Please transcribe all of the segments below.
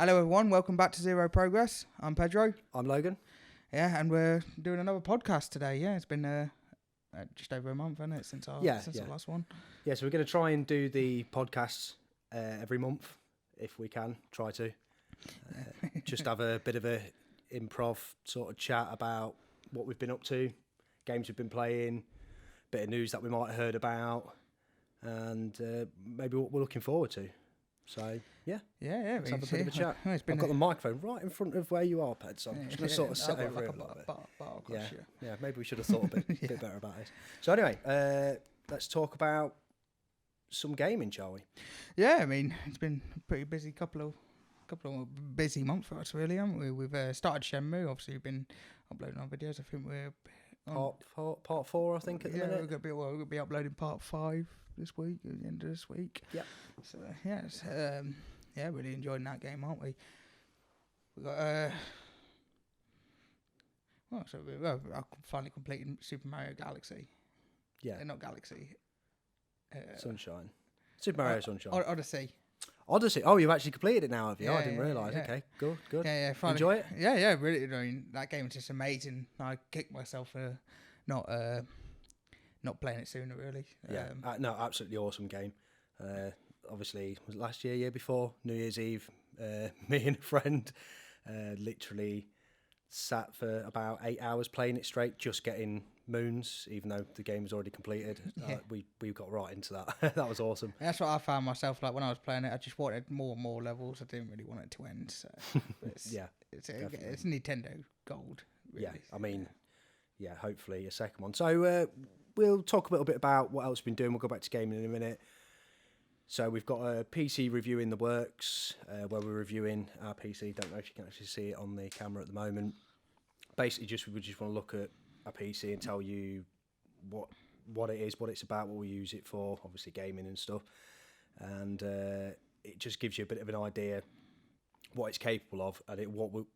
Hello everyone, welcome back to Zero Progress. I'm Pedro. I'm Logan. Yeah, and we're doing another podcast today. Yeah, it's been just over a month, hasn't it, since our last one. Yeah, so we're going to try and do the podcasts every month, if we can, try to. Just have a bit of a improv sort of chat about what we've been up to, games we've been playing, bit of news that we might have heard about, and maybe what we're looking forward to. So, yeah. Let's have a bit of a chat. I've got the microphone right in front of where you are, Ped, so I'm just going to sort of sit over here a little bit. Yeah, maybe we should have thought a bit better about it. So anyway, let's talk about some gaming, shall we? Yeah, I mean, it's been a pretty busy couple of busy months for us, really, haven't we? We've started Shenmue. Obviously, we've been uploading our videos. I think we're on part 4, I think, at the minute. We're going to be uploading part 5 this week, at the end of this week. Yeah. So, really enjoying that game, aren't we? We got, I finally completed Super Mario Galaxy. Yeah. Not Galaxy. Sunshine. Super Mario Sunshine. Odyssey. Odyssey. Oh, you've actually completed it now, have you? Yeah, I didn't realise. Yeah. Okay, good. Yeah, finally. Enjoy it? Yeah, really. I mean, that game is just amazing. I kicked myself for not playing it sooner, really. Yeah, no, absolutely awesome game. Obviously, was it last year before, New Year's Eve, me and a friend literally sat for about 8 hours playing it straight, just getting moons, even though the game was already completed. Yeah. We got right into that. That was awesome. That's what I found myself, like when I was playing it, I just wanted more and more levels. I didn't really want it to end. So it's Nintendo Gold, really. Yeah, I mean, hopefully a second one. So we'll talk a little bit about what else we've been doing. We'll go back to gaming in a minute. So we've got a PC review in the works where we're reviewing our PC. Don't know if you can actually see it on the camera at the moment. Basically, we just want to look at a PC and tell you what it is, what it's about, what we use it for, obviously gaming and stuff. And it just gives you a bit of an idea what it's capable of, and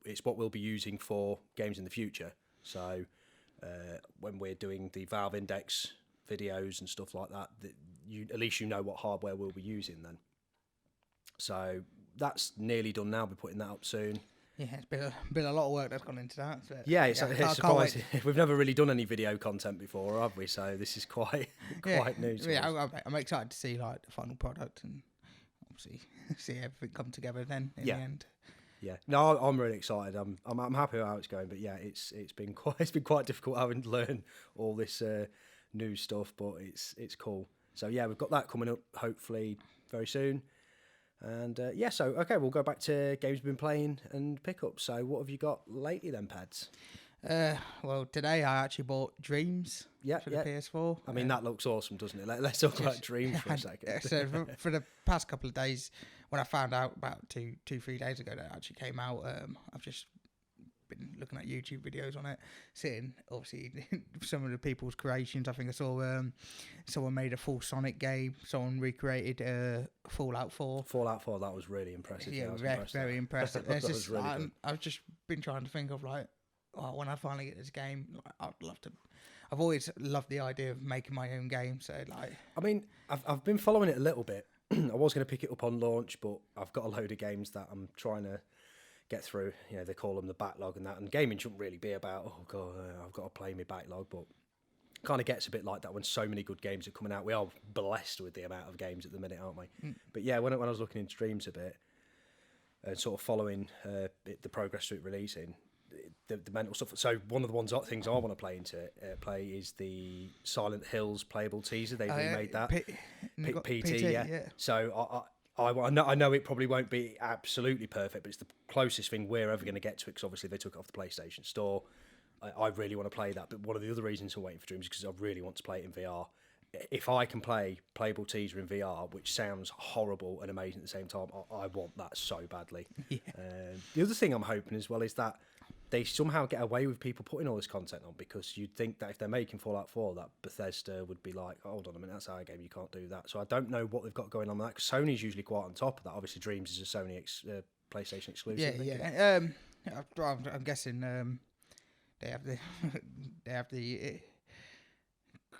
it's what we'll be using for games in the future. So when we're doing the Valve Index videos and stuff like that, at least you know what hardware we'll be using then. So that's nearly done now. We're putting that up soon. Yeah, it's been a lot of work that's gone into that. So it's surprising. We've never really done any video content before, have we? So this is quite new to us. I'm excited to see like the final product and obviously see everything come together then in the end. Yeah, no, I'm really excited. I'm happy with how it's going, but yeah, it's been quite difficult having to learn all this new stuff, but it's cool. So yeah, we've got that coming up hopefully very soon. And we'll go back to games we've been playing and pick up. So what have you got lately then, Pads? Well, today I actually bought Dreams for the PS4. I mean, that looks awesome, doesn't it? Let's talk about Dreams for a second. So for the past couple of days, when I found out about 3 days ago that it actually came out, I've just been looking at YouTube videos on it, seeing obviously some of the people's creations. I think I saw someone made a full Sonic game, someone recreated Fallout 4. Fallout 4, that was really impressive. Yeah, very impressive. It's really I've just been trying to think of when I finally get this game, I'd love to. I've always loved the idea of making my own game. So I mean, I've been following it a little bit. I was going to pick it up on launch, but I've got a load of games that I'm trying to get through. You know, they call them the backlog and that. And gaming shouldn't really be about, oh god, I've got to play my backlog. But kind of gets a bit like that when so many good games are coming out. We are blessed with the amount of games at the minute, aren't we? But yeah, when I was looking into Dreams a bit and sort of following the progress to it releasing, the mental stuff. So one of the things I want to play is the Silent Hills playable teaser. They remade that. PT, yeah. So I know it probably won't be absolutely perfect, but it's the closest thing we're ever going to get to it, because obviously they took it off the PlayStation Store. I really want to play that, but one of the other reasons I'm waiting for Dreams is because I really want to play it in VR. If I can play playable teaser in VR, which sounds horrible and amazing at the same time, I want that so badly. Yeah. The other thing I'm hoping as well is that they somehow get away with people putting all this content on, because you'd think that if they're making Fallout 4, that Bethesda would be like, hold on a minute, that's our game, you can't do that. So I don't know what they've got going on with that, because Sony's usually quite on top of that. Obviously, Dreams is a Sony PlayStation exclusive. Yeah. I'm guessing they have the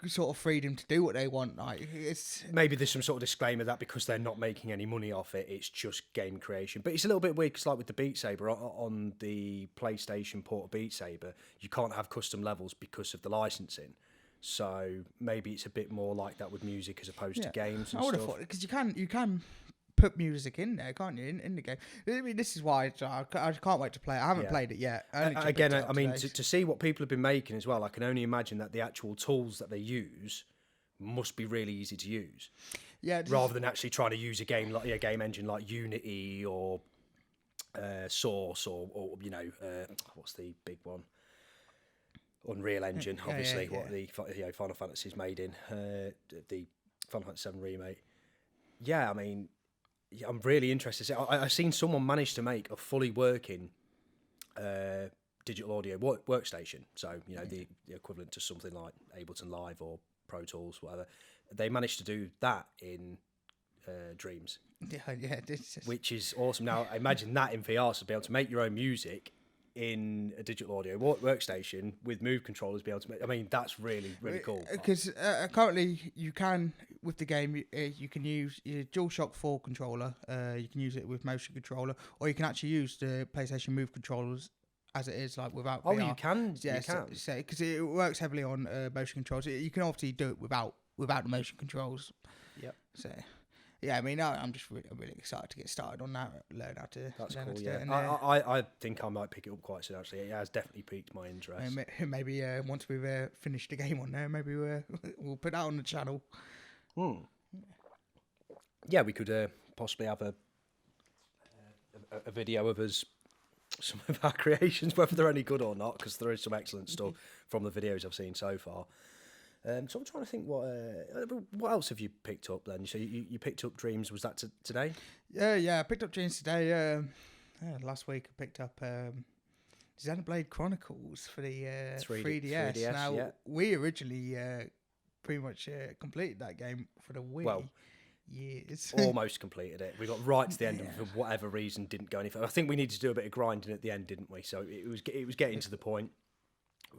sort of freedom to do what they want. Like it's Maybe there's some sort of disclaimer that because they're not making any money off it, it's just game creation. But it's a little bit weird because, like with the Beat Saber on the PlayStation port of Beat Saber, you can't have custom levels because of the licensing. So maybe it's a bit more like that with music as opposed to games and I would have stuff. thought because you can put music in there, can't you? In the game. I mean, this is why I can't wait to play it. I haven't played it yet. Again, I mean, to see what people have been making as well, I can only imagine that the actual tools that they use must be really easy to use. Yeah. Rather than actually trying to use a game engine like Unity or Source or what's the big one? Unreal Engine, obviously, what the Final Fantasy's made in the Final Fantasy VII remake. Yeah, I mean, I'm really interested. I've seen someone manage to make a fully working digital audio workstation. So the equivalent to something like Ableton Live or Pro Tools, whatever. They managed to do that in Dreams. Yeah, which is awesome. Now, imagine that in VR, so be able to make your own music in a digital audio workstation with Move controllers, be able to make. I mean, that's really cool. Because currently you can with the game you can use your DualShock 4 controller. You can use it with motion controller, or you can actually use the PlayStation Move controllers as it is, like without. Oh, VR. you can. Yeah, you can. Because it works heavily on motion controls. You can obviously do it without the motion controls. Yep. So. Yeah, I mean, I'm just really excited to get started on that, learn how to. That's learn cool. how to Yeah, do it. I think I might pick it up quite soon. Actually, it has definitely piqued my interest. Maybe once we've finished the game on there, maybe we'll put that on the channel. Yeah, we could possibly have a video of us, some of our creations, whether they're any good or not, because there is some excellent stuff from the videos I've seen so far. So I'm trying to think what else have you picked up then? So you picked up Dreams. Was that today? Yeah. I picked up Dreams today. Last week I picked up Xenoblade Chronicles for the 3DS. Now we originally pretty much completed that game for the Wii. Well, years. Almost completed it. We got right to the end and for whatever reason didn't go any further. I think we needed to do a bit of grinding at the end, didn't we? So it was getting to the point.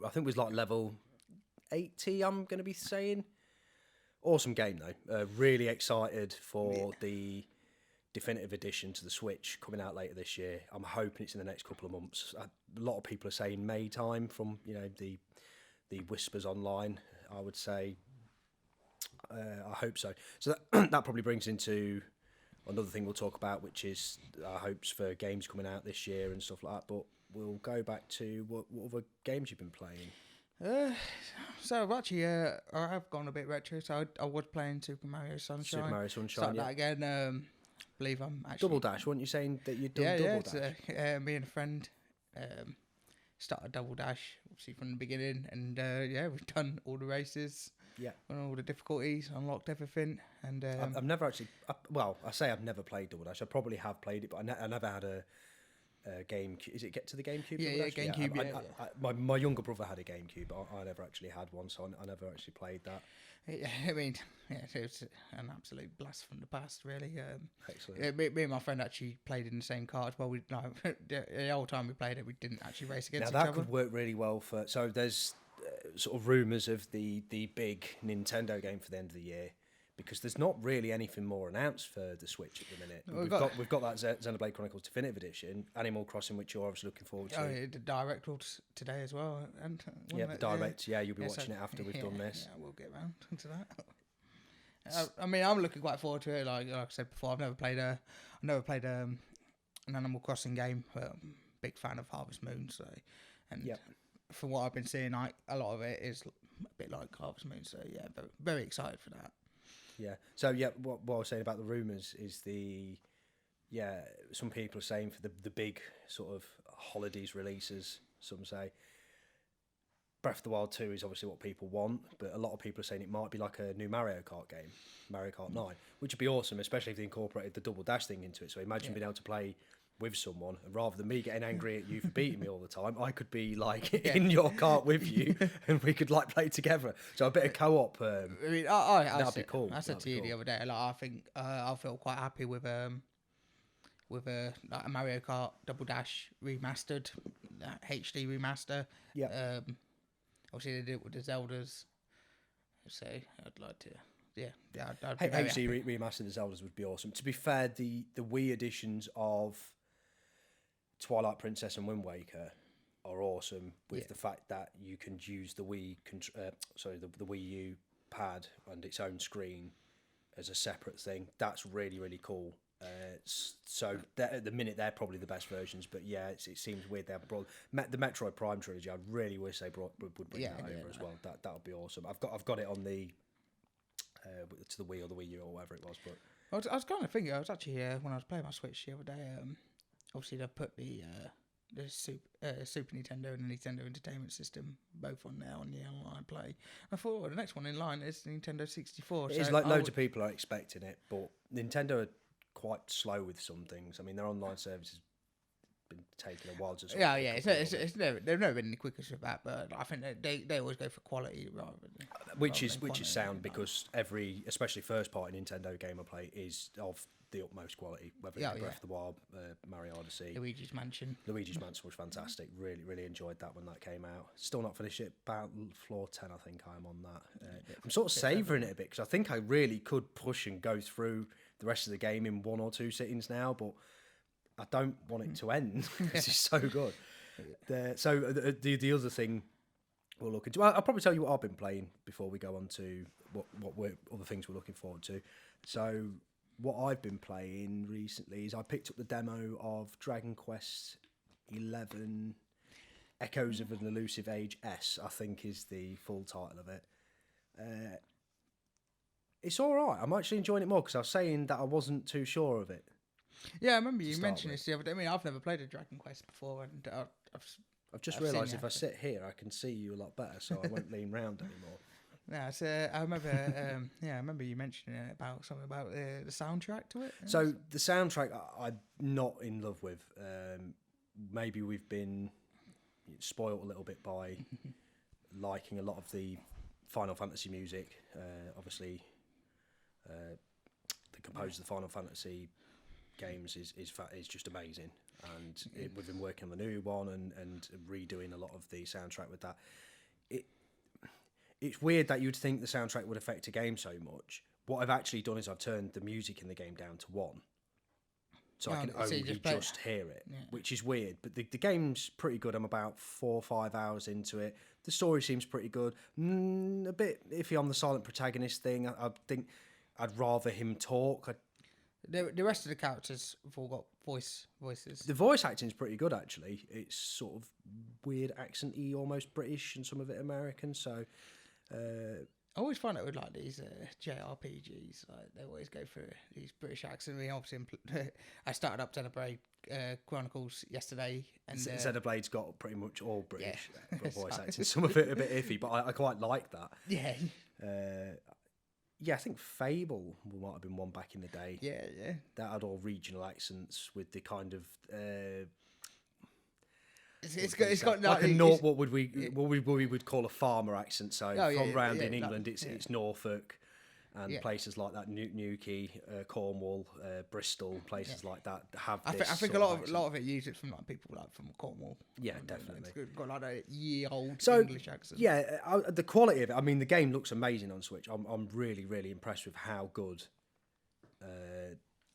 I think it was like level 80, I'm going to be saying. Awesome game, though. Really excited for the definitive edition to the Switch coming out later this year. I'm hoping it's in the next couple of months. A lot of people are saying May time from the whispers online. I would say I hope so. So that probably brings into another thing we'll talk about, which is our hopes for games coming out this year and stuff like that. But we'll go back to what other games you've been playing. So actually, I've gone a bit retro. So I was playing Super Mario Sunshine. Start that again. I believe I'm actually Double Dash. Weren't you saying that you'd done Double Dash? Me and a friend started Double Dash obviously from the beginning, and we've done all the races. Yeah, and all the difficulties, unlocked everything, and I've never actually. I say I've never played Double Dash. I probably have played it, but I never had a GameCube. Is it get to the GameCube? Yeah, GameCube. My younger brother had a GameCube, but I never actually had one, so I never actually played that. I mean, it's an absolute blast from the past, really. Excellent. Me and my friend actually played in the same car as well. The whole time we played it, we didn't actually race against each other. Now that could work really well for. So there's sort of rumours of the big Nintendo game for the end of the year, because there's not really anything more announced for the Switch at the minute. We've got that Xenoblade Chronicles Definitive Edition, Animal Crossing, which you're obviously looking forward to. Oh, yeah, the Direct was today as well, and the Direct. Yeah, you'll be watching it after we've done this. Yeah, we'll get round to that. I mean, I'm looking quite forward to it. Like I said before, I've never played an Animal Crossing game. Big fan of Harvest Moon, so from what I've been seeing, a lot of it is a bit like Harvest Moon. So yeah, very, very excited for that. Yeah. So what I was saying about the rumours is some people are saying for the big sort of holidays releases, some say Breath of the Wild 2 is obviously what people want, but a lot of people are saying it might be like a new Mario Kart game, Mario Kart 9, which would be awesome, especially if they incorporated the Double Dash thing into it. So imagine being able to play with someone, and rather than me getting angry at you for beating me all the time, I could be like in your kart with you, and we could like play together. So a bit of co-op. I mean, that'd be cool. I said to you the other day, like I think I feel quite happy with a Mario Kart Double Dash remastered, HD remaster. Yeah. Obviously they did it with the Zeldas. So I'd like to. Yeah, I'd be very HD happy. remastered the Zeldas would be awesome. To be fair, the Wii editions of Twilight Princess and Wind Waker are awesome with the fact that you can use the the Wii U pad and its own screen as a separate thing. That's really, really cool. So at the minute they're probably the best versions, but yeah, it seems weird they haven't brought the Metroid Prime trilogy. I really wish they would bring that over as well. That would be awesome. I've got it on the to the Wii or the Wii U or whatever it was. But I was kind of thinking. I was actually when I was playing my Switch the other day. Obviously they put the Super Nintendo and the Nintendo Entertainment System both on there on the online play. I thought the next one in line is the Nintendo 64. It is like loads of people are expecting it, but Nintendo are quite slow with some things. I mean, their online service has been taking a while to sort of it's never they've never been any quicker with that, but I think they always go for quality rather than which is quantity, sound because every, especially first party Nintendo game I play is of the utmost quality. Whether it's Breath of the Wild, Mario Odyssey, Luigi's Mansion. Luigi's Mansion was fantastic. Really, really enjoyed that when that came out. Still not finished it. About floor 10, I think I'm on that. I'm sort of savouring it a bit because I think I really could push and go through the rest of the game in 1 or 2 sittings now, but I don't want it to end because it's so good. So the other thing we'll look into, I'll probably tell you what I've been playing before we go on to what other things we're looking forward to. So what I've been playing recently is I picked up the demo of Dragon Quest 11 Echoes of an Elusive Age S, I think is the full title of it. It's all right. I'm actually enjoying it more because I was saying that I wasn't too sure of it. Yeah, I remember you mentioned this the other day. I mean, I've never played a Dragon Quest before, and I've just realised if I sit here, I can see you a lot better, so I won't lean round anymore. Yeah, so I remember. I remember you mentioning about something about the soundtrack to it. So the soundtrack, I'm not in love with. Maybe we've been spoiled a little bit by liking a lot of the Final Fantasy music. Obviously, the composer of the Final Fantasy games is just amazing, and we've been working on the new one and redoing a lot of the soundtrack with that. It's weird that you'd think the soundtrack would affect a game so much. What I've actually done is I've turned the music in the game down to 1, so I can only just hear it, which is weird. But the game's pretty good. I'm about 4 or 5 hours into it. The story seems pretty good. A bit iffy on the silent protagonist thing. I think I'd rather him talk. The rest of the characters have all got voices. The voice acting's pretty good, actually. It's sort of weird accent-y, almost British, and some of it American. So I always find it with like these JRPGs, like they always go for these British accents. I mean, obviously, I started up Xenoblade Chronicles yesterday, and Xenoblade's got pretty much all British voice acting. Some of it a bit iffy, but I quite like that. Yeah. Yeah, I think Fable might have been one back in the day. Yeah. That had all regional accents with the kind of. It's got like what we would call a farmer accent. So round in England, it's Norfolk and places like that, Newquay, Cornwall, Bristol, places like that have. I think a lot of it uses from like people like from Cornwall. Yeah, definitely. It's got like a year-old English accent. Yeah, the quality of it. I mean, the game looks amazing on Switch. I'm really, really impressed with how good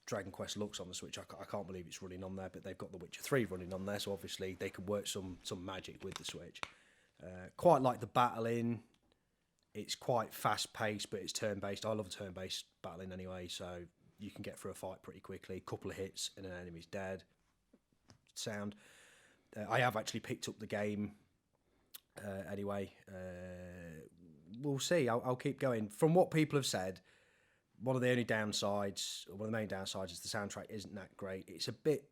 Dragon Quest looks on the Switch. I can't believe it's running on there, but they've got The Witcher 3 running on there, so obviously they could work some magic with the Switch. Quite like the battling. It's quite fast-paced, but it's turn-based. I love turn-based battling anyway, so you can get through a fight pretty quickly. Couple of hits and an enemy's dead. Sound. I have actually picked up the game anyway. We'll see. I'll keep going. From what people have said, one of the main downsides is the soundtrack isn't that great. It's a bit.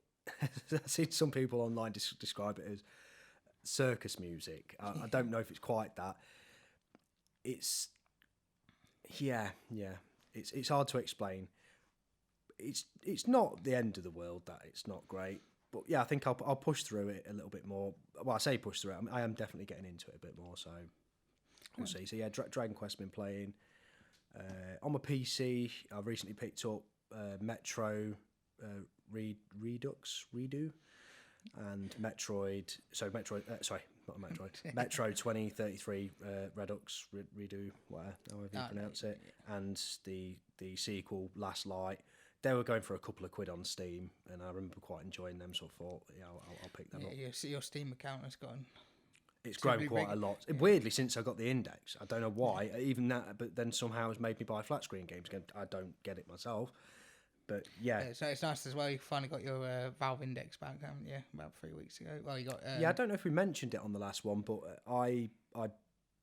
I've seen some people online describe it as circus music. I don't know if it's quite that. It's It's hard to explain. It's not the end of the world that it's not great, but yeah, I think I'll push through it a little bit more. Well, I say push through it. I am definitely getting into it a bit more. So we'll see. So yeah, Dragon Quest been playing. On my PC, I've recently picked up Metro Redo. and Metroid. So Metroid, sorry, not Metroid. Metro 2033 Redux Redo, whatever, however you pronounce it, and the sequel Last Light. They were going for a couple of quid on Steam, and I remember quite enjoying them. So I thought, yeah, I'll pick them up. Your Steam account has gone. It's grown quite a lot. Yeah. Weirdly, since I got the Index, I don't know why. Yeah. Even that, but then somehow it's made me buy flat screen games again. I don't get it myself, but yeah. So it's nice as well. You finally got your Valve Index back, haven't you? About 3 weeks ago. Well, you got. Yeah, I don't know if we mentioned it on the last one, but I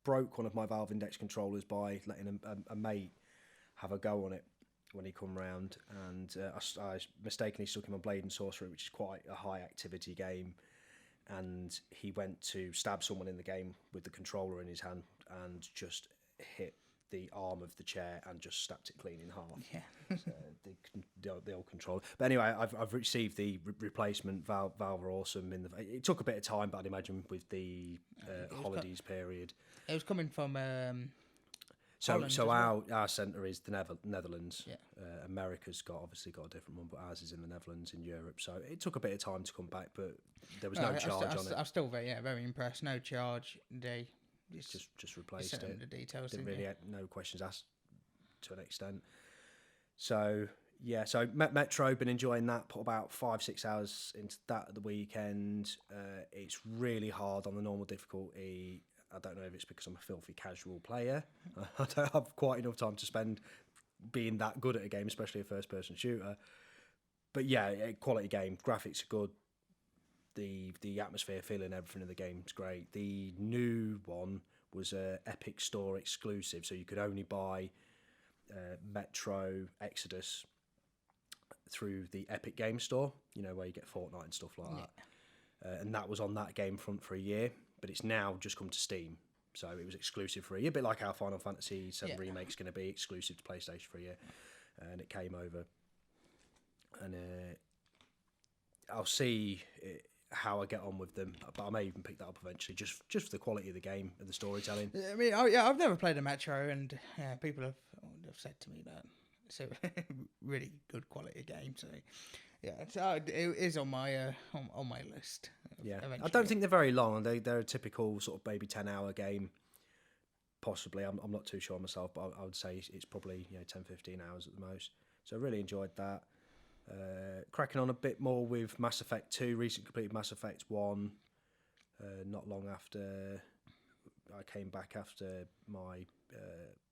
broke one of my Valve Index controllers by letting a mate have a go on it when he come round, and I mistakenly stuck him on Blade and Sorcery, which is quite a high activity game. And he went to stab someone in the game with the controller in his hand and just hit the arm of the chair and just snapped it clean in half. Yeah. So the old controller. But anyway, I've received the replacement. Valve are awesome. It took a bit of time, but I'd imagine with the holidays period. It was coming from. So our centre is the Netherlands. Yeah. America's obviously got a different one, but ours is in the Netherlands, in Europe. So it took a bit of time to come back, but there was no charge on it. I'm still very impressed. No charge. They just replaced it. The details. Didn't really no questions asked to an extent. So yeah, so Metro, been enjoying that. Put about 5-6 hours into that at the weekend. It's really hard on the normal difficulty. I don't know if it's because I'm a filthy casual player. I don't have quite enough time to spend being that good at a game, especially a first-person shooter. But yeah, quality game. Graphics are good. The atmosphere, feeling, everything in the game is great. The new one was a Epic Store exclusive, so you could only buy Metro Exodus through the Epic Game Store, where you get Fortnite and stuff like that. And that was on that game front for a year. But it's now just come to Steam, so it was exclusive for a year, a bit like how Final Fantasy VII Remake's going to be exclusive to PlayStation for a year, and it came over. And I'll see how I get on with them, but I may even pick that up eventually, just for the quality of the game and the storytelling. I mean, I've never played a Metro, and people have said to me that it's a really good quality game. So. Yeah, it is on my list. Yeah, eventually. I don't think they're very long. They're a typical sort of maybe 10-hour game, possibly. I'm not too sure myself, but I would say it's probably 10-15 hours at the most. So I really enjoyed that. Cracking on a bit more with Mass Effect 2. Recently completed Mass Effect 1. Not long after I came back after my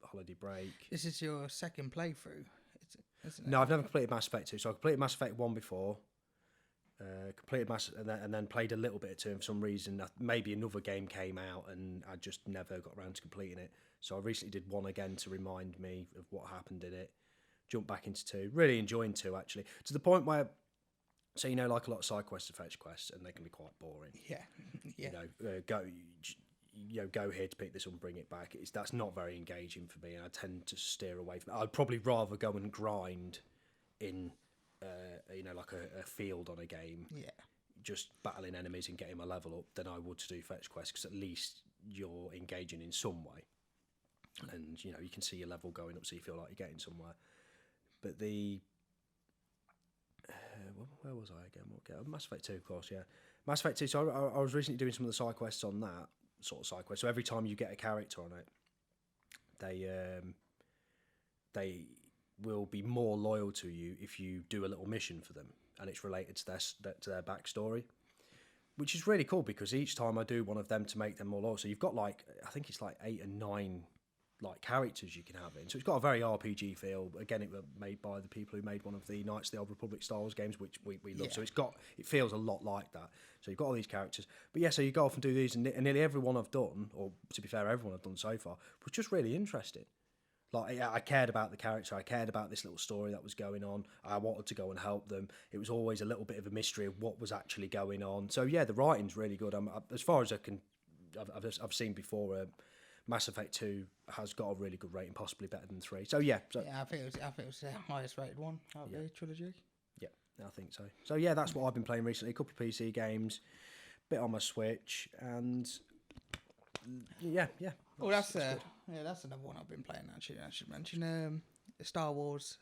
holiday break. This is your second playthrough. No, I've never completed Mass Effect 2. So I completed Mass Effect 1 before, completed and then played a little bit of 2, and for some reason maybe another game came out and I just never got around to completing it. So I recently did 1 again to remind me of what happened in it. Jumped back into 2. Really enjoying 2 actually, to the point where, so like a lot of side quests and fetch quests, and they can be quite boring. Yeah. Go here to pick this up and bring it back. That's not very engaging for me, and I tend to steer away from it. I'd probably rather go and grind in, like a field on a game. Yeah. Just battling enemies and getting my level up than I would to do fetch quests, because at least you're engaging in some way, and you can see your level going up, so you feel like you're getting somewhere. But where was I again? Mass Effect 2, of course. Yeah, Mass Effect 2. So I was recently doing some of the side quests on that. Sort of side quest. So every time you get a character on it, they will be more loyal to you if you do a little mission for them, and it's related to their backstory, which is really cool, because each time I do one of them to make them more loyal. So you've got I think it's 8 and 9 characters you can have in. So it's got a very RPG feel. Again, it was made by the people who made one of the Knights of the Old Republic Star Wars games, which we love. Yeah. So it feels a lot like that. So you've got all these characters. But yeah, so you go off and do these, and nearly everyone I've done, or to be fair, everyone I've done so far, was just really interesting. I cared about the character. I cared about this little story that was going on. I wanted to go and help them. It was always a little bit of a mystery of what was actually going on. So yeah, the writing's really good. As far as I've seen before, Mass Effect 2 has got a really good rating, possibly better than 3. So yeah. I think it was the highest rated one out of the trilogy. Yeah, I think so. So yeah, that's what I've been playing recently. A couple of PC games, bit on my Switch, and yeah. Oh, that's another one I've been playing actually. I should mention Star Wars.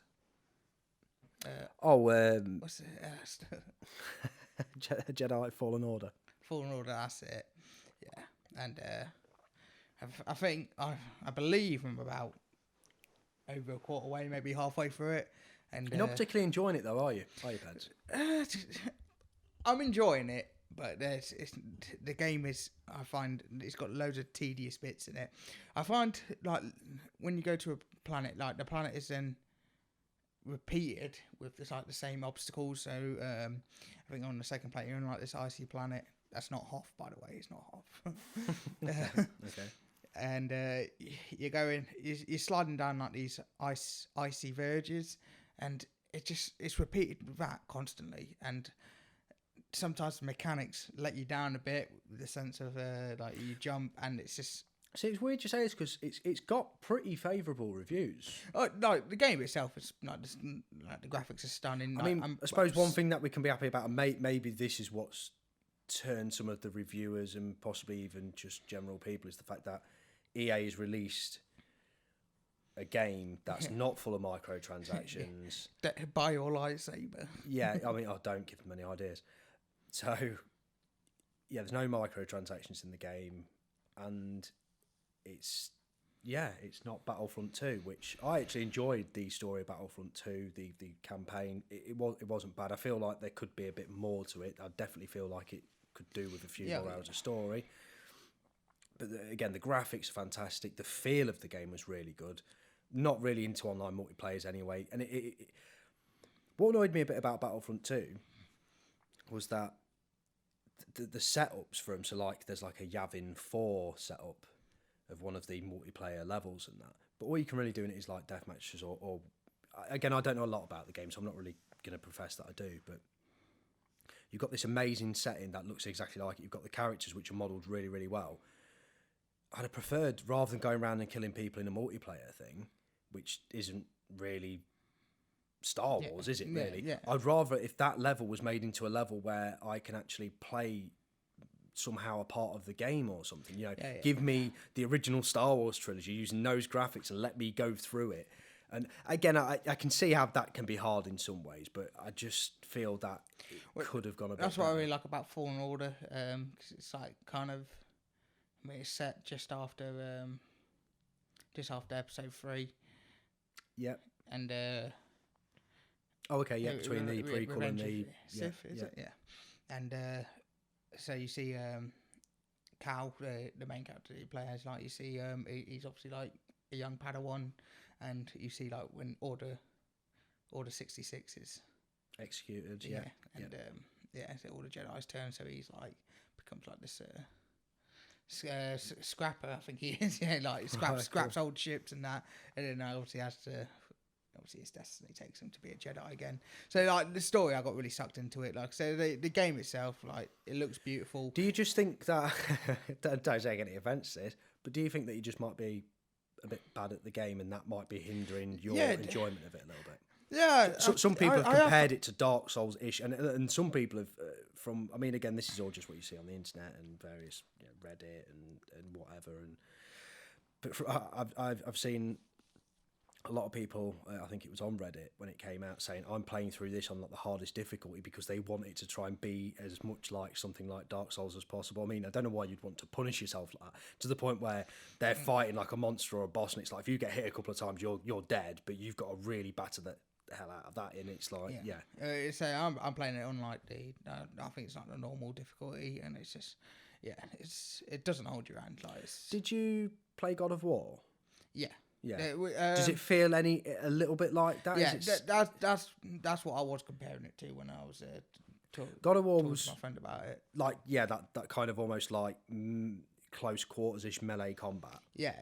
What's it? Jedi Fallen Order. Fallen Order, that's it. Yeah, and I think I believe I'm about over a quarter way, maybe halfway through it. And You're not particularly enjoying it though, are you? Are you, Peds? I'm enjoying it, but the game is. I find it's got loads of tedious bits in it. I find like when you go to a planet, like the planet is then repeated with the same obstacles. So I think on the second planet you're on like this icy planet. That's not Hoth, by the way. It's not Hoth. Okay. And you're going, you're sliding down like these icy verges, and it's repeated with that constantly. And sometimes the mechanics let you down a bit with the sense of like you jump, and it's just. See, it's weird you say this because it's got pretty favourable reviews. Oh no, the game itself is like the graphics are stunning. I mean, I suppose one thing that we can be happy about, and maybe this is what's turned some of the reviewers and possibly even just general people, is the fact that EA has released a game that's not full of microtransactions. Buy your lightsaber. Yeah, I mean, don't give them any ideas. So, yeah, there's no microtransactions in the game, and it's not Battlefront 2, which I actually enjoyed the story of Battlefront 2, the campaign. It wasn't bad. I feel like there could be a bit more to it. I definitely feel like it could do with a few more hours of story. But again, the graphics are fantastic. The feel of the game was really good. Not really into online multiplayers anyway. And what annoyed me a bit about Battlefront 2 was that the setups for them, so like there's like a Yavin 4 setup of one of the multiplayer levels and that. But all you can really do in it is like death matches or again, I don't know a lot about the game, so I'm not really going to profess that I do, but you've got this amazing setting that looks exactly like it. You've got the characters which are modelled really, really well. I'd have preferred, rather than going around and killing people in a multiplayer thing, which isn't really Star Wars, is it really? Yeah. I'd rather if that level was made into a level where I can actually play somehow a part of the game or something. Give me the original Star Wars trilogy using those graphics and let me go through it. And again, I can see how that can be hard in some ways, but I just feel that it could have gone a bit That's better. what I really like about Fallen Order, because it's like kind of, I mean, it's set just after episode 3. Yep. And between the prequel and the Sith, is it? Yeah. And so you see Cal, the main character that he plays, like you see he's obviously like a young Padawan, and you see like when Order 66 is executed, so all the Jedi's turn, so he's like becomes like this scrapper, I think he is, like scraps old ships and that, and then obviously his destiny takes him to be a Jedi again. So like the story, I got really sucked into it. Like so, the game itself, like it looks beautiful. Do you just think that? Don't take any offence to this, but do you think that you just might be a bit bad at the game, and that might be hindering your enjoyment of it a little bit? Yeah. Some people have compared it to Dark Souls-ish, and some people have from. I mean, again, this is all just what you see on the internet and various Reddit and whatever. But I've seen a lot of people, I think it was on Reddit when it came out, saying I'm playing through this on like the hardest difficulty because they want it to try and be as much like something like Dark Souls as possible. I mean, I don't know why you'd want to punish yourself like that, to the point where they're fighting like a monster or a boss, and it's like if you get hit a couple of times, you're dead, but you've got to really batter the hell out of that, and it's like so I'm playing it on like I think it's like the normal difficulty, and it's just it doesn't hold your hand. Like Did you play God of War? Yeah. Yeah. Does it feel a little bit like that? Yeah, that's what I was comparing it to when I was God of War talking was to my friend about it. Like that kind of almost like close quarters-ish melee combat. Yeah.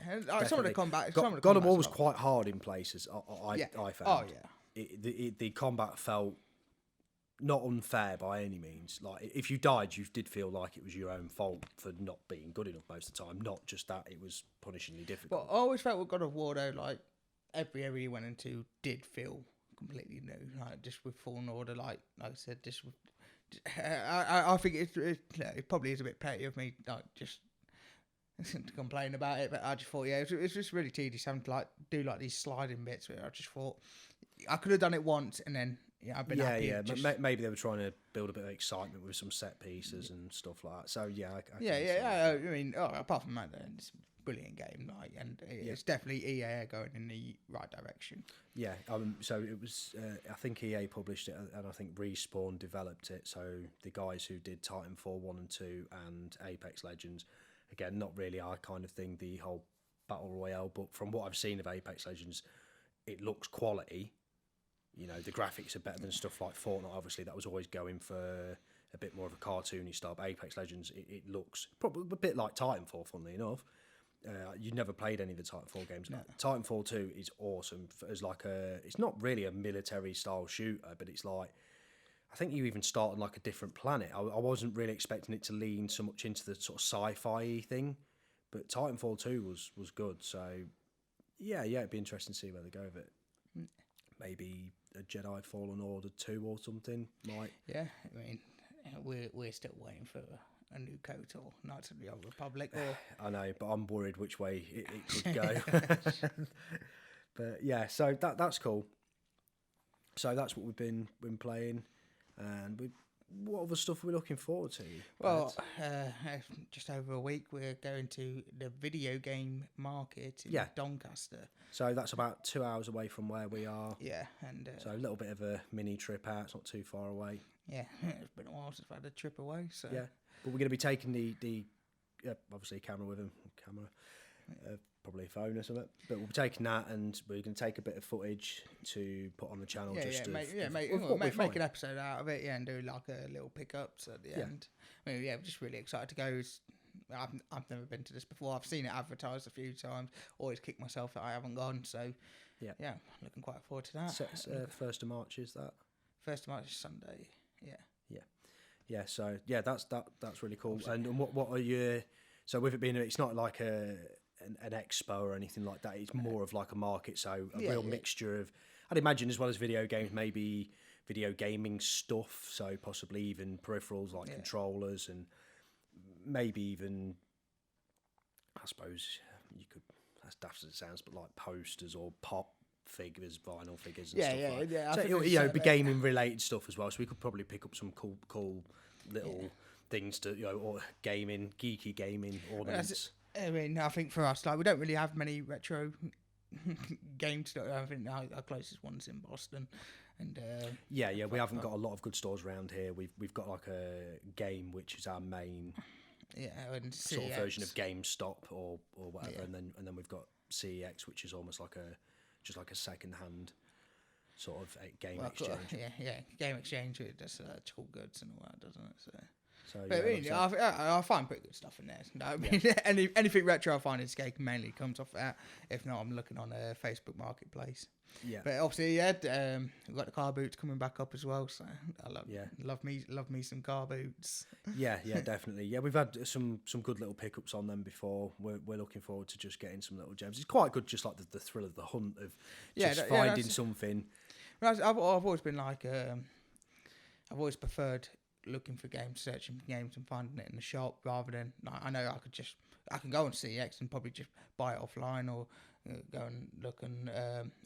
And, some of the combat. God of War was quite hard in places. I found. Oh yeah. The combat felt not unfair by any means. Like if you died, you did feel like it was your own fault for not being good enough most of the time, not just that it was punishingly difficult. But I always felt with God of War though, like every area you went into did feel completely new. Like just with Fallen Order, like I said, just with, I think it probably is a bit petty of me, like just to complain about it. But I just thought, it's just really tedious having to like do like these sliding bits where I just thought I could have done it once and then Yeah, I've been Yeah, happy. yeah. Just, Maybe they were trying to build a bit of excitement with some set pieces and stuff like that. So yeah, I can see that. yeah. I mean, apart from that, then it's a brilliant game. Like, and it's definitely EA going in the right direction. Yeah, so it was. I think EA published it, and I think Respawn developed it. So the guys who did Titanfall 1 and 2 and Apex Legends, again, not really our kind of thing, the whole battle royale. But from what I've seen of Apex Legends, it looks quality. You know, the graphics are better than stuff like Fortnite. Obviously, that was always going for a bit more of a cartoony style. But Apex Legends, it looks probably a bit like Titanfall, funnily enough. You've never played any of the Titanfall games. No. Titanfall 2 is awesome as like it's not really a military style shooter, but it's like, I think you even start on like a different planet. I wasn't really expecting it to lean so much into the sort of sci-fi thing, but Titanfall 2 was good. So yeah, it'd be interesting to see where they go with it. Maybe a Jedi Fallen Order 2 or something. Might. Yeah, I mean, we're still waiting for a new KOTOR, Knights of the Old Republic. Or I know, but I'm worried which way it could go. But yeah, so that's cool. So that's what we've been playing, and what other stuff are we looking forward to? well, just over a week, we're going to the video game market in Doncaster. So that's about 2 hours away from where we are. Yeah, and So a little bit of a mini trip out. It's not too far away. yeah, it's been a while since I've had a trip away. So Yeah, but we're going to be taking the obviously camera with him, probably a phone or something. But we'll be taking that, and we're going to take a bit of footage to put on the channel. Make an episode out of it, and do like a little pickups at the end. I mean, I'm just really excited to go. I've never been to this before. I've seen it advertised a few times. Always kick myself that I haven't gone. So yeah, looking quite forward to that. So, 1st of March is that? 1st of March is Sunday. Yeah. So yeah, that's really cool. And what are your, so with it being, it's not like an expo or anything like that. It's more of like a market. So a real mixture of, I'd imagine, as well as video games, maybe video gaming stuff. So possibly even peripherals like controllers, and maybe even, I suppose you could, as daft as it sounds, but like posters or pop figures, vinyl figures and stuff. Yeah. So it'll be gaming related stuff as well. So we could probably pick up some cool little things to, or geeky gaming ornaments. I mean, I think for us, like, we don't really have many retro games. I think our closest one's in Boston, and we haven't got a lot of good stores around here. We've got like a Game, which is our main and sort of CEX. version of GameStop or whatever, and then we've got CEX, which is almost like a second hand sort of game exchange. Game exchange. It does cool goods and all that, doesn't it? So But I find pretty good stuff in there. I mean, anything retro I find in skate mainly comes off that. If not, I'm looking on a Facebook Marketplace. Yeah. But obviously, we've got the car boots coming back up as well. So I love me some car boots. Yeah, definitely. Yeah, we've had some good little pickups on them before. We're looking forward to just getting some little gems. It's quite good, just like the thrill of the hunt of just finding something. I've always been like, I've always preferred looking for games, searching for games and finding it in the shop rather than, like, I know I can go on CX and probably just buy it offline or go and look on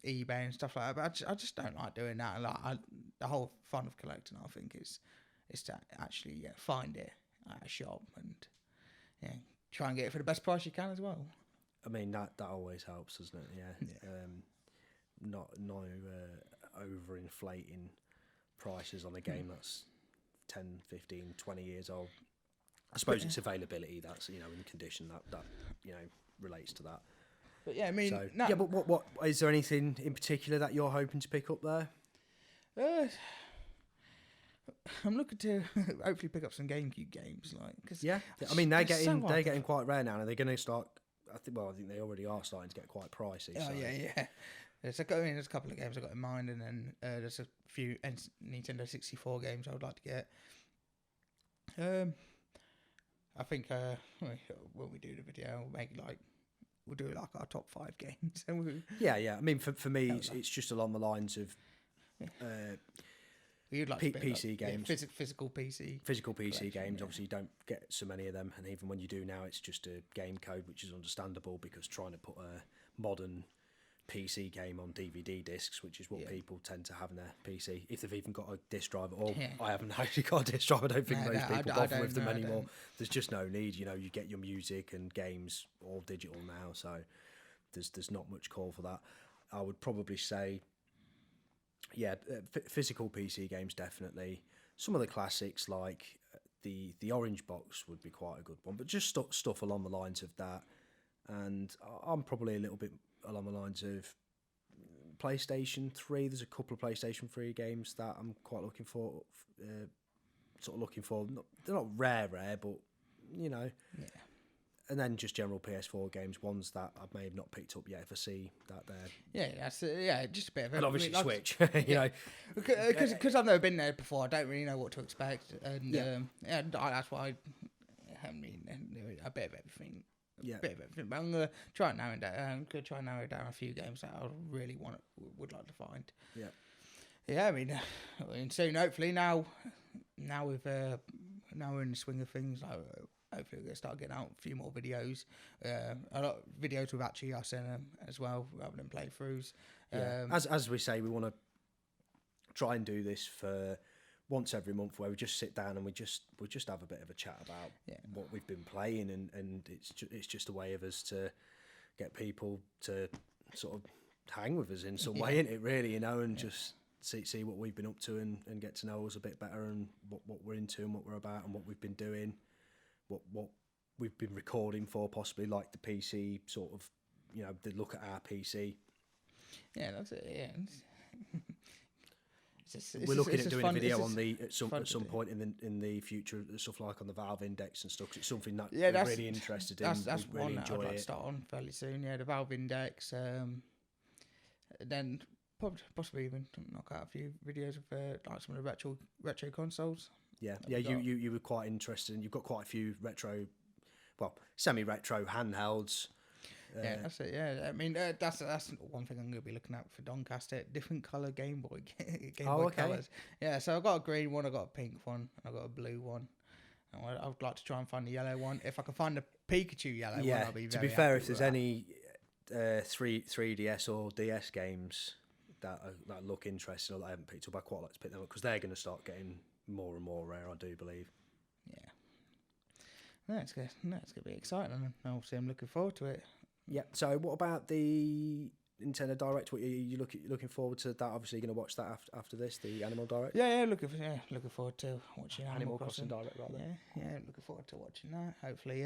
eBay and stuff like that. But I just don't like doing that. Like, the whole fun of collecting, I think, is to actually find it at a shop and try and get it for the best price you can as well. I mean, that always helps, doesn't it? Yeah. Not overinflating prices on a game that's 10, 15, 20 years old. I suppose it's availability that's, in condition that relates to that. But yeah, I mean, but what is there anything in particular that you're hoping to pick up there? I'm looking to hopefully pick up some GameCube games, like, cause I mean they're getting quite rare now, and they're going to start. I think they already are starting to get quite pricey. Oh, yeah. There's a couple of games I've got in mind, and then there's a few Nintendo 64 games I would like to get. I think when we do the video, we'll do our top 5 games. And I mean, for me, it's just along the lines of you'd like PC games, physical PC games. Obviously, you don't get so many of them, and even when you do now, it's just a game code, which is understandable because trying to put a modern PC game on DVD discs, which is what Yeah. people tend to have in their PC, if they've even got a disc drive at all. Yeah. I haven't actually got a disc drive. I don't think most I people bother don't with them know, I anymore. don't. There's just no need. You know, you get your music and games all digital now, so there's not much call for that. I would probably say, yeah, physical PC games definitely. Some of the classics like the Orange Box would be quite a good one, but just stuff along the lines of that. And I'm probably a little bit along the lines of PlayStation 3. There's a couple of PlayStation 3 games that I'm quite looking for. They're not rare, but you know. Yeah. And then just general PS4 games, ones that I may have not picked up yet. If I see that they're Just a bit of and obviously like, Switch, you know, because I've never been there before. I don't really know what to expect, and that's why I mean a bit of everything. Yeah. Bit of everything, but I'm gonna try and narrow down. I'm gonna try and narrow down a few games that I really would like to find. Yeah. Yeah, I mean soon, hopefully now we're in the swing of things. Like, hopefully we're gonna start getting out a few more videos. A lot of videos with actually us in them as well, rather than playthroughs. Yeah. As we say, we want to try and do this for once every month, where we just sit down and we just have a bit of a chat about what we've been playing, and it's just a way of us to get people to sort of hang with us in some way, isn't it? Really, you know, and just see what we've been up to and get to know us a bit better, and what we're into and what we're about and what we've been doing, what we've been recording for, possibly like the PC sort of, you know, the look at our PC. Yeah, that's it. Yeah. We're looking at doing a video on at some point in the future, stuff like on the Valve Index and stuff. 'Cause it's something that we're really interested in. That's we really one that I'd enjoy like it. to start on fairly soon. Yeah, the Valve Index. Then possibly even knock out a few videos of like some of the retro consoles. Yeah, you were quite interested, and you've got quite a few semi-retro handhelds. Yeah, that's it. Yeah, I mean that's one thing I'm going to be looking at for Doncaster. Different color Game Boy colors. Yeah, so I've got a green one, I've got a pink one, I've got a blue one. And I'd like to try and find the yellow one. If I can find the Pikachu yellow one, I'll be very to be fair, if there's that. any 3DS or DS games that look interesting or that I haven't picked up, I quite like to pick them up, because they're going to start getting more and more rare, I do believe. Yeah. No, it's going to be exciting, and obviously I'm looking forward to it. Yeah. So, what about the Nintendo Direct? What you looking forward to that? Obviously, you're going to watch that after this, the Animal Direct. Yeah, looking forward to watching Animal Crossing Direct, rather. Yeah, looking forward to watching that. Hopefully,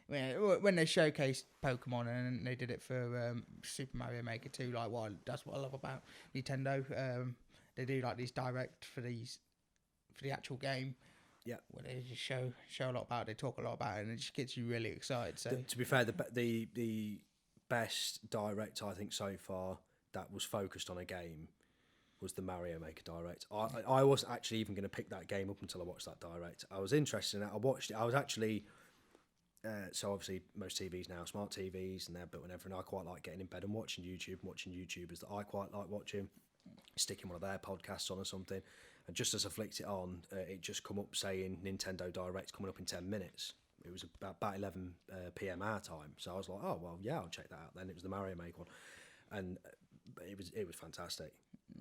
when they showcased Pokemon and they did it for Super Mario Maker 2, like that's what I love about Nintendo. They do like these direct for the actual game. Yeah, where they just show a lot about it, they talk a lot about it, and it just gets you really excited. So to be fair, the best direct I think so far that was focused on a game was the Mario Maker Direct. I wasn't actually even going to pick that game up until I watched that direct. I was interested in it. I watched it. I was actually so obviously most TVs now, smart TVs, and they're built and everything. I quite like getting in bed and watching YouTubers that I quite like watching, sticking one of their podcasts on or something. And just as I flicked it on, it just come up saying Nintendo Direct coming up in 10 minutes. It was about 11 p.m. our time. So I was like, oh, well, yeah, I'll check that out then. It was the Mario Maker one. And it was fantastic.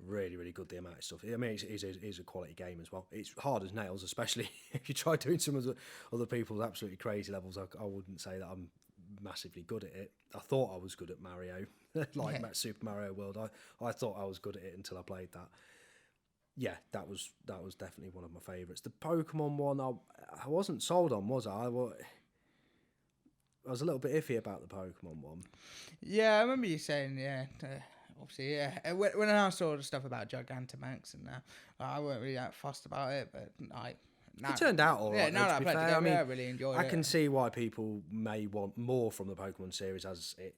Really, really good, the amount of stuff. I mean, it is a quality game as well. It's hard as nails, especially if you try doing some of the other people's absolutely crazy levels. I wouldn't say that I'm massively good at it. I thought I was good at Mario, like Super Mario World. I thought I was good at it until I played that. Yeah, that was definitely one of my favourites. The Pokemon one, I wasn't sold on, was I? I was a little bit iffy about the Pokemon one. Yeah, I remember you saying, obviously, yeah. When I saw the stuff about Gigantamax and that, I weren't really that fussed about it, but it turned out all right. Yeah, now that I played the game, I really enjoyed it. I can see why people may want more from the Pokemon series, as it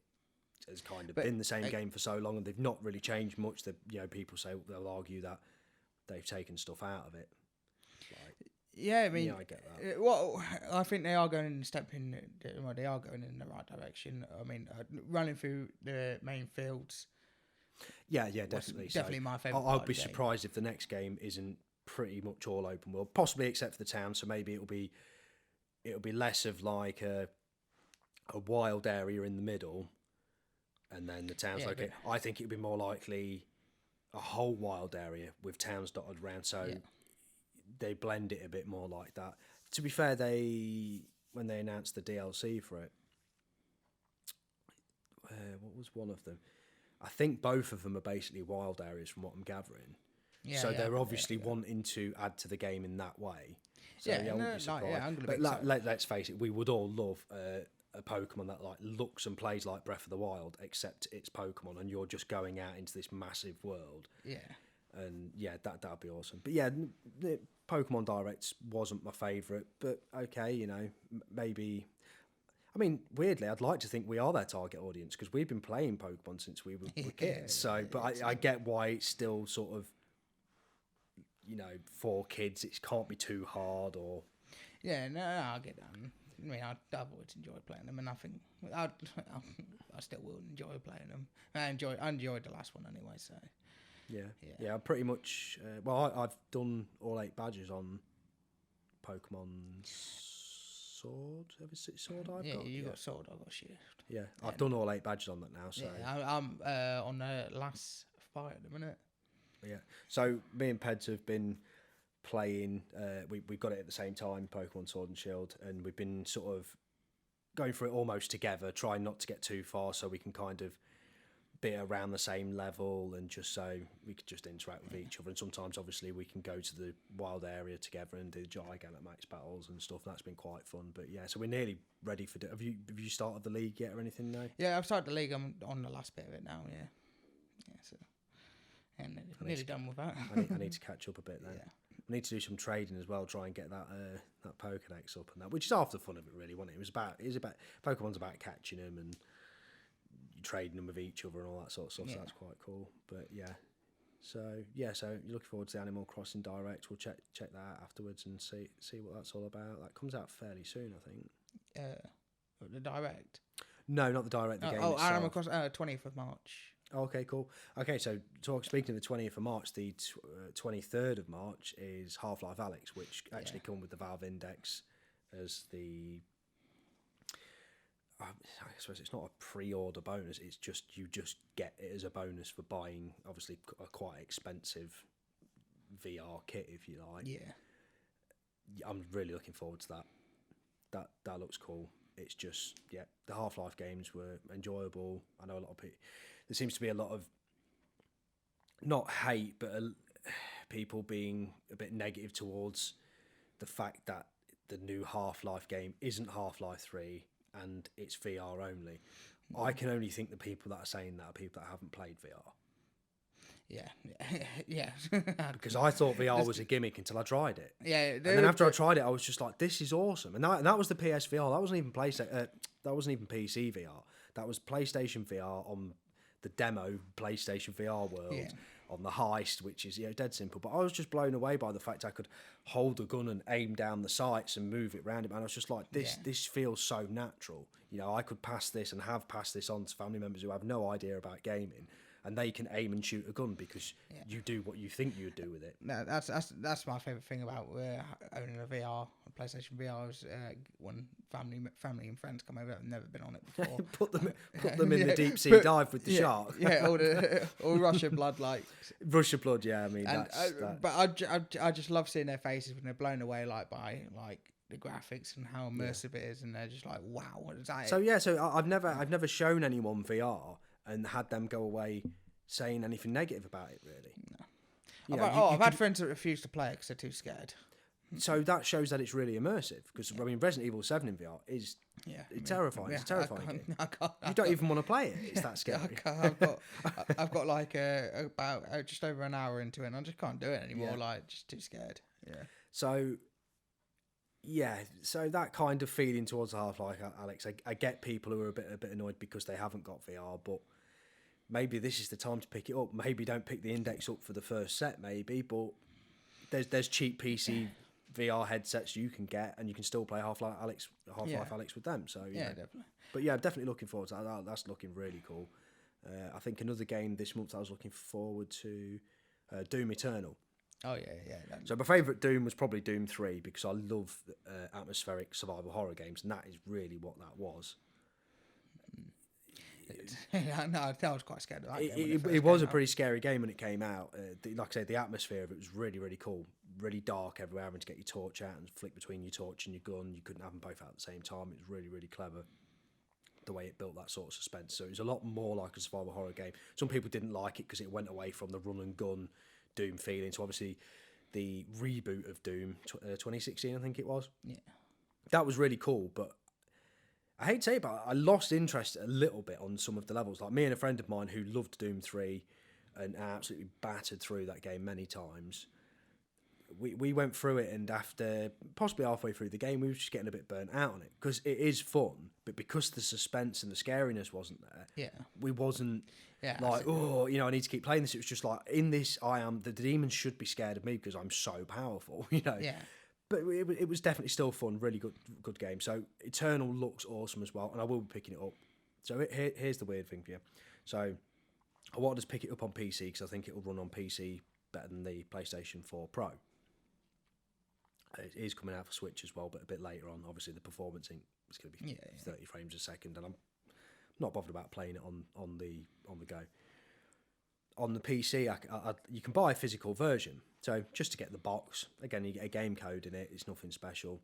has kind of been the same game for so long, and they've not really changed much. People say, they'll argue that they've taken stuff out of it. Yeah, I mean, I get that. Well, I think they are going they are going in the right direction. I mean, running through the main fields. Yeah, definitely. Definitely my favourite. I'd be surprised if the next game isn't pretty much all open world, possibly except for the town. So maybe it'll be less of like a wild area in the middle, and then the towns Yeah, located. I think it'd be more likely a whole wild area with towns dotted around, so they blend it a bit more like that. To be fair, when they announced the DLC for it, what was one of them? I think both of them are basically wild areas from what I'm gathering. Yeah, So yeah, they're obviously yeah. wanting to add to the game in that way. So Yeah, I wouldn't no, be like, surprised. yeah, I'm gonna But be excited. let's face it, we would all love a Pokemon that like looks and plays like Breath of the Wild, except it's Pokemon, and you're just going out into this massive world. Yeah. And yeah, that'd be awesome. But yeah, the Pokemon Direct wasn't my favourite, but okay, you know, maybe. I mean, weirdly, I'd like to think we are their target audience because we've been playing Pokemon since we were kids. So, but I get why it's still sort of, you know, for kids. It can't be too hard or. Yeah, no, I get that. I mean, I've always enjoyed playing them, and I think I still will enjoy playing them. I enjoyed the last one anyway, so. Yeah. I'm pretty much. I've done all 8 badges on Pokemon Sword. Ever see Sword? You got Sword, I got Shield. Yeah, I've done all 8 badges on that now. So yeah, I'm on the last fight at the minute. yeah. So me and Peds have been playing. We got it at the same time, Pokemon Sword and Shield, and we've been sort of going through it almost together, trying not to get too far, so we can kind of be around the same level, and just so we could just interact with each other. And sometimes, obviously, we can go to the wild area together and do Gigantamax battles and stuff. And that's been quite fun. But yeah, so we're nearly ready for. Have you started the league yet or anything? No. Yeah, I've started the league. I'm on the last bit of it now. Yeah. So and nearly done with that. I need to catch up a bit then. Yeah. I need to do some trading as well. Try and get that Pokédex up and that, which is half the fun of it, really. Wasn't it? It was about Pokemon's about catching them and trading them with each other and all that sort of stuff. So that's quite cool. But yeah, so you're looking forward to the Animal Crossing Direct. We'll check that out afterwards and see what that's all about. That comes out fairly soon, I think. The Direct. No, not the Direct. The game itself. Animal Crossing, 20th of March. Okay, cool. Okay, so speaking of the 20th of March, the 23rd of March is Half-Life Alyx, which actually come with the Valve Index as the. I suppose it's not a pre-order bonus. It's just you just get it as a bonus for buying, obviously, a quite expensive VR kit, if you like. Yeah. I'm really looking forward to that. That looks cool. It's just the Half-Life games were enjoyable. I know a lot of people. There seems to be a lot of not hate, but people being a bit negative towards the fact that the new Half-Life game isn't Half-Life 3. And it's VR only. I can only think the people that are saying that are people that haven't played VR. Yeah. Because I thought VR was a gimmick until I tried it. Yeah. And then after I tried it, I was just like, "This is awesome." And that was the PSVR. That wasn't even PlayStation. That wasn't even PC VR. That was PlayStation VR on the demo PlayStation VR world. Yeah. On the Heist, which is dead simple. But I was just blown away by the fact I could hold a gun and aim down the sights and move it around it. And I was just like, this feels so natural. You know, I could pass this and have passed this on to family members who have no idea about gaming, and they can aim and shoot a gun because you do what you think you'd do with it. No, that's my favourite thing about owning a VR, a PlayStation VR, is when family and friends come over that have never been on it before. put them in the deep sea dive with the shark. Yeah, all Russian blood, like Russian blood. Yeah, I mean, but I just love seeing their faces when they're blown away, like by the graphics and how immersive it is, and they're just like, wow, what is that? So I've never shown anyone VR and had them go away saying anything negative about it, really. No. I've had friends that refuse to play it because they're too scared. So that shows that it's really immersive. Because I mean, Resident Evil 7 in VR is terrifying. It's a terrifying game. You don't even want to play it. It's that scary. I've got like about just over an hour into it, and I just can't do it anymore. Like, just too scared. Yeah. So that kind of feeling towards Half-Life Alyx, I get people who are a bit annoyed because they haven't got VR, but maybe this is the time to pick it up. Maybe don't pick the Index up for the first set, maybe, but there's cheap PC VR headsets you can get, and you can still play Half-Life Alyx with them. So definitely. But yeah, I'm definitely looking forward to that. That's looking really cool. I think another game this month I was looking forward to, Doom Eternal. Oh yeah. So my favourite Doom was probably Doom 3 because I love atmospheric survival horror games, and that is really what that was. No, I was quite scared of that. It was a pretty scary game when it came out. Like I said, the atmosphere of it was really, really cool. Really dark everywhere, having to get your torch out and flick between your torch and your gun. You couldn't have them both out at the same time. It was really, really clever the way it built that sort of suspense. So it was a lot more like a survival horror game. Some people didn't like it because it went away from the run and gun Doom feeling. So obviously the reboot of Doom 2016, I think it was. Yeah. That was really cool, but I hate to say it, but I lost interest a little bit on some of the levels. Like me and a friend of mine who loved Doom 3 and absolutely battered through that game many times. We went through it, and after possibly halfway through the game, we were just getting a bit burnt out on it because it is fun, but because the suspense and the scariness wasn't there, we wasn't like, oh, you know, I need to keep playing this. It was just like, in this, the demons should be scared of me because I'm so powerful, you know. Yeah. But it was definitely still fun, really good game. So Eternal looks awesome as well, and I will be picking it up. So here's the weird thing for you. So I wanted to pick it up on PC because I think it will run on PC better than the PlayStation 4 Pro. It is coming out for Switch as well, but a bit later on. Obviously, the performance is going to be 30 frames a second, and I'm not bothered about playing it on the go. On the PC, you can buy a physical version. So just to get the box, again, you get a game code in it. It's nothing special,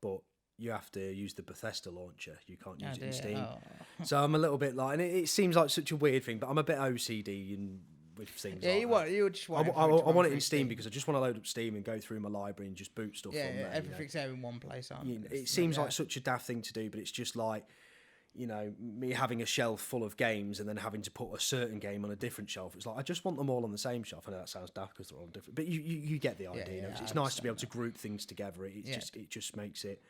but you have to use the Bethesda launcher. You can't use it in Steam. Oh. So I'm a little bit like, and it seems like such a weird thing, but I'm a bit OCD and with things. Yeah, like you just want. I want it in Steam because I just want to load up Steam and go through my library and just boot stuff from there. Everything's there in one place. It seems like such a daft thing to do, but it's just like, you know, me having a shelf full of games and then having to put a certain game on a different shelf. It's like, I just want them all on the same shelf. I know that sounds daft because they're all different, but you get the idea. You know? It's nice to be able to group things together. It just makes it,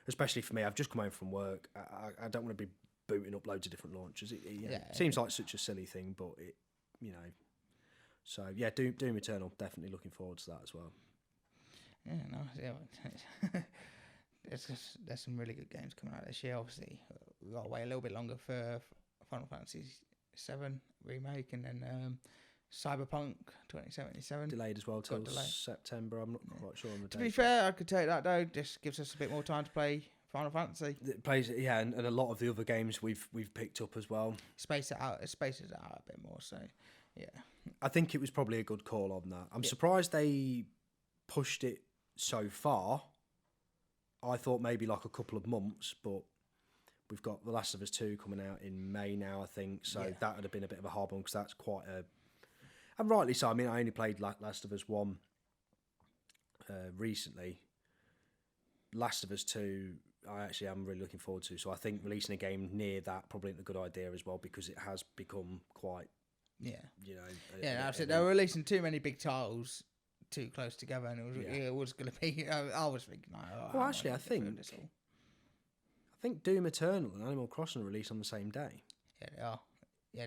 especially for me. I've just come home from work. I don't want to be booting up loads of different launchers. It seems like such a silly thing, but it, you know. So yeah, Doom Eternal, definitely looking forward to that as well. There's some really good games coming out this year. Obviously, we've got to wait a little bit longer for Final Fantasy VII remake, and then Cyberpunk 2077 delayed as well till September. I'm not quite sure on the date. To be fair, I could take that though. Just gives us a bit more time to play Final Fantasy. It plays, and a lot of the other games we've picked up as well. Spaces it out a bit more. So yeah, I think it was probably a good call on that. I'm surprised they pushed it so far. I thought maybe like a couple of months, but we've got The Last of Us 2 coming out in May now, I think. So that would have been a bit of a hard one because that's quite a... And rightly so. I mean, I only played Last of Us 1 recently. Last of Us 2, I actually am really looking forward to. So I think releasing a game near that probably isn't a good idea as well because it has become quite... you know... That's it. They were releasing too many big titles too close together, and it was going to be. I was thinking, I think Doom Eternal and Animal Crossing release on the same day. Yeah,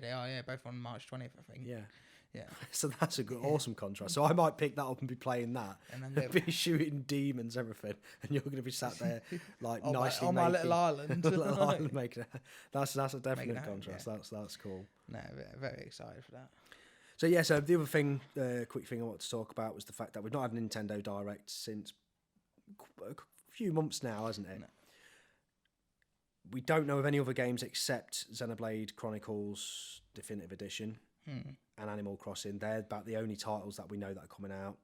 they are. Yeah, both on March 20th, I think. Yeah. So that's a good, awesome contrast. So I might pick that up and be playing that, and be shooting demons, everything, and you're going to be sat there like nicely on my little island. Little island making that's a definite contrast. Yeah. That's cool. No, very excited for that. So yeah, so the other thing, quick thing I wanted to talk about was the fact that we've not had a Nintendo Direct since a few months now, hasn't it? No. We don't know of any other games except Xenoblade Chronicles Definitive Edition and Animal Crossing. They're about the only titles that we know that are coming out.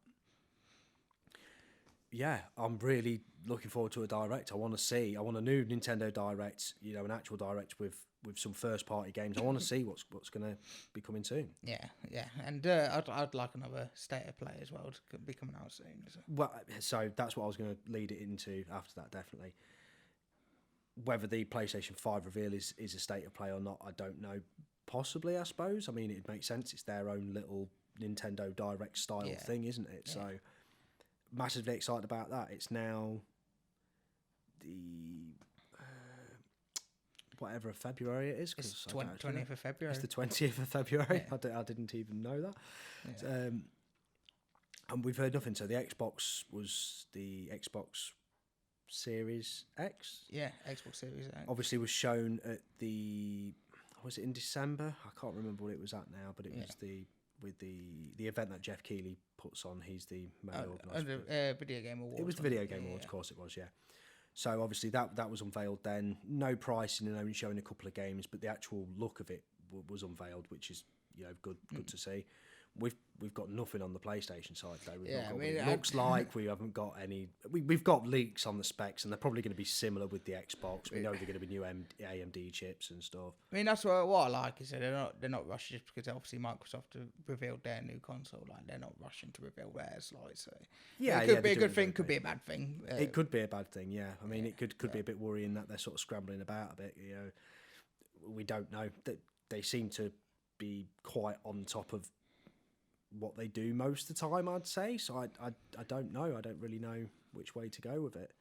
Yeah, I'm really looking forward to a Direct. I want a new Nintendo Direct, you know, an actual Direct with some first party games. I want to see what's going to be coming soon. Yeah, and I'd like another State of Play as well to be coming out soon. So. Well, so that's what I was going to lead it into after that, definitely. Whether the PlayStation 5 reveal is a State of Play or not, I don't know. Possibly, I suppose. I mean, it makes sense. It's their own little Nintendo Direct style thing, isn't it? Yeah. So, massively excited about that. It's now the... whatever of February it is. It's 20th of February. It's the 20th of February. Yeah. I didn't even know that. Yeah. And we've heard nothing. So the Xbox was the Xbox Series X. Yeah, Xbox Series X. Obviously was shown at the... Was it in December? I can't remember what it was at now, but it was the event that Jeff Keighley puts on. He's the main organiser. Video Game Awards. It was the Video Game Awards, of course it was, yeah. So obviously that was unveiled then. No pricing and only showing a couple of games, but the actual look of it was unveiled, which is good to see. We've got nothing on the PlayStation side though. We've not got what it looks like. We haven't got any. We've got leaks on the specs, and they're probably going to be similar with the Xbox. We know they're going to be new AMD chips and stuff. I mean, that's what I like is that they're not rushing just because obviously Microsoft have revealed their new console. Like they're not rushing to reveal theirs. Like so, it could be a good thing, could be a bad thing. It could be a bad thing. Yeah, I mean, it could be a bit worrying that they're sort of scrambling about a bit. We don't know. They seem to be quite on top of what they do most of the time, I'd say. So I don't know. I don't really know which way to go with it.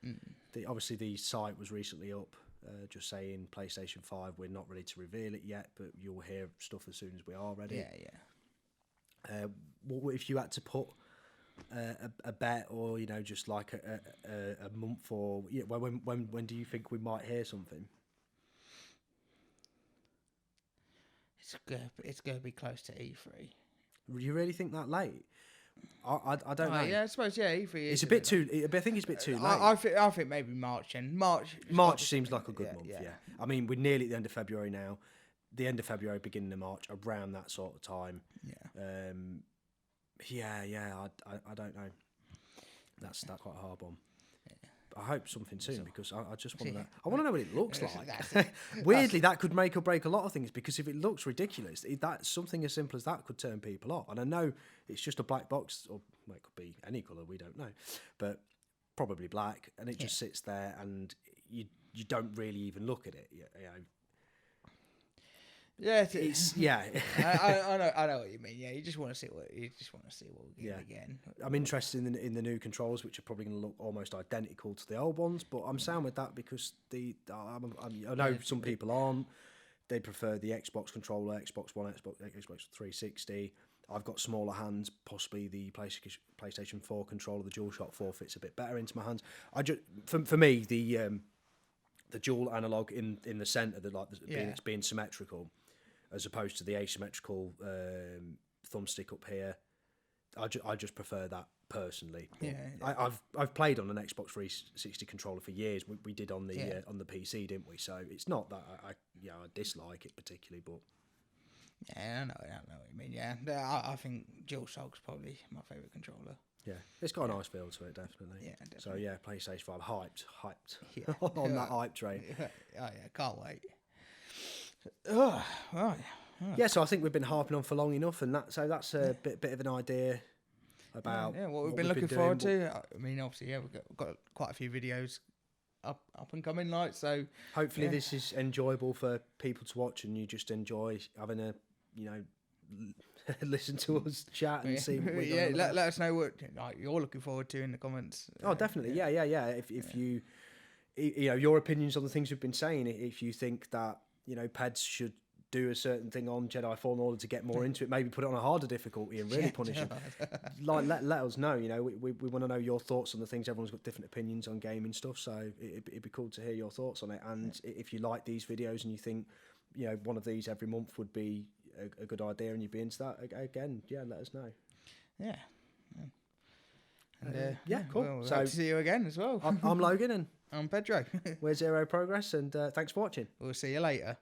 Obviously the site was recently up, just saying PlayStation 5, we're not ready to reveal it yet, but you'll hear stuff as soon as we are ready. What if you had to put a bet, or just like a month, or when do you think we might hear something? It's gonna be close to E3. You really think that late? I don't know. Yeah, I suppose. Yeah, E3. It's a bit too. I think it's a bit too late. I think maybe March and March. March seems like a good month. Yeah. I mean, we're nearly at the end of February now. The end of February, beginning of March, around that sort of time. Yeah. I don't know. That's quite a hard one. I hope something soon, because I just want to know. I want to know what it looks like. Weirdly, that could make or break a lot of things, because if it looks ridiculous, that something as simple as that could turn people off. And I know it's just a black box, or it could be any colour, we don't know, but probably black, and it just sits there, and you don't really even look at it. Yeah, I know what you mean. Yeah, you just want to see what we get again. I'm interested in the new controls, which are probably going to look almost identical to the old ones. But I'm sound with that, because I know some people aren't. They prefer the Xbox controller, Xbox One, Xbox 360. I've got smaller hands. Possibly the PlayStation 4 controller, the DualShock 4 fits a bit better into my hands. For me, the dual analog in the centre, being symmetrical, as opposed to the asymmetrical thumbstick up here. I just prefer that personally. I've played on an Xbox 360 controller for years. We did on the PC, didn't we? So it's not that I dislike it particularly, but I know what you mean. Yeah, I think DualShock's probably my favourite controller. Yeah, it's got a nice feel to it, definitely. Yeah, definitely. So yeah, PlayStation 5, hyped on that hype train. Can't wait. Oh, right. Yeah, so I think we've been harping on for long enough, and that's a bit of an idea about what we've been looking forward to. I mean, obviously, we've got quite a few videos up and coming, like, so hopefully this is enjoyable for people to watch, and you just enjoy having a listen to us chat and see what we're doing. Let us know what you're looking forward to in the comments. Oh, definitely. Yeah. If you your opinions on the things we've been saying, if you think that PEDs should do a certain thing on Jedi Fallen Order to get more into it, maybe put it on a harder difficulty and really punish them. Let us know. We want to know your thoughts on the things. Everyone's got different opinions on gaming stuff, so it'd be cool to hear your thoughts on it. And if you like these videos and you think one of these every month would be a good idea, and you'd be into that again, let us know. And cool. Well, so see you again as well. I'm Logan, and I'm Pedro. we're Zero Progress, and thanks for watching. We'll see you later.